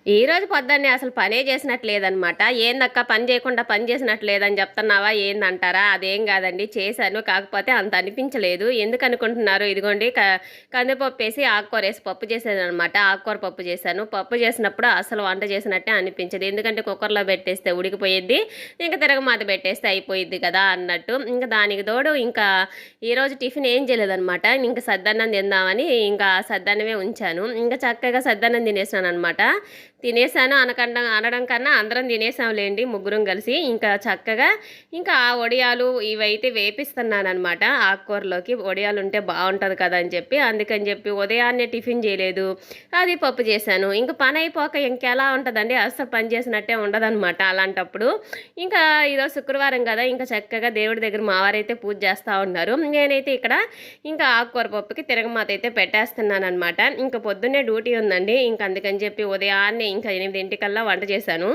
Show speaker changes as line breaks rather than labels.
ఈరోజు పొద్దున్నే అసలు పనే చేసినట్టు లేదనమాట. ఏందక్కా పని చేయకుండా పని చేసినట్టు లేదని చెప్తున్నావా ఏందంటారా? అదేం కాదండి చేశాను. కాకపోతే అంత అనిపించలేదు. ఎందుకనుకుంటున్నారు? ఇదిగోండి కందిపప్పేసి ఆకుకూరేసి పప్పు చేశాననమాట. ఆకుకూర పప్పు చేశాను. పప్పు చేసినప్పుడు అసలు వంట చేసినట్టే అనిపించదు. ఎందుకంటే కుక్కర్‌లో పెట్టేస్తే ఉడికిపోయిద్ది. ఇంక తిరగమాత పెట్టేస్తే అయిపోయిద్ది కదా అన్నట్టు. ఇంక దానికి తోడు ఇంకా ఈరోజు టిఫిన్ ఏం చేయలేదనమాట. ఇంక సద్దన్నం తిందామని ఇంకా సద్దన్నమే ఉంచాను. ఇంక చక్కగా సద్దన్నం తినేసాననమాట. తినేసాను అనడం కన్నా అందరం తినేసాంలేండి ముగ్గురం కలిసి. ఇంకా చక్కగా ఇంకా ఆ వడియాలు ఇవైతే వేపిస్తున్నానమాట. ఆకుకూరలోకి వడియాలు ఉంటే బాగుంటుంది కదా అని చెప్పి, అందుకని చెప్పి ఉదయాన్నే టిఫిన్ చేయలేదు, అది పప్పు చేశాను. ఇంకా పని అయిపోక ఇంకెలా ఉంటుందండి, అస్సలు పని చేసినట్టే ఉండదన్నమాట అలాంటప్పుడు. ఇంకా ఈరోజు శుక్రవారం కదా, ఇంకా చక్కగా దేవుడి దగ్గర మావారైతే పూజ చేస్తూ ఉన్నారు. నేనైతే ఇక్కడ ఇంకా ఆకుకూర పప్పుకి తిరగమాత అయితే పెట్టేస్తున్నాను అనమాట. ఇంకా పొద్దున్నే డ్యూటీ ఉందండి, ఇంకా అందుకని చెప్పి ఉదయాన్నే ఇంకా 8 వంట చేశాను.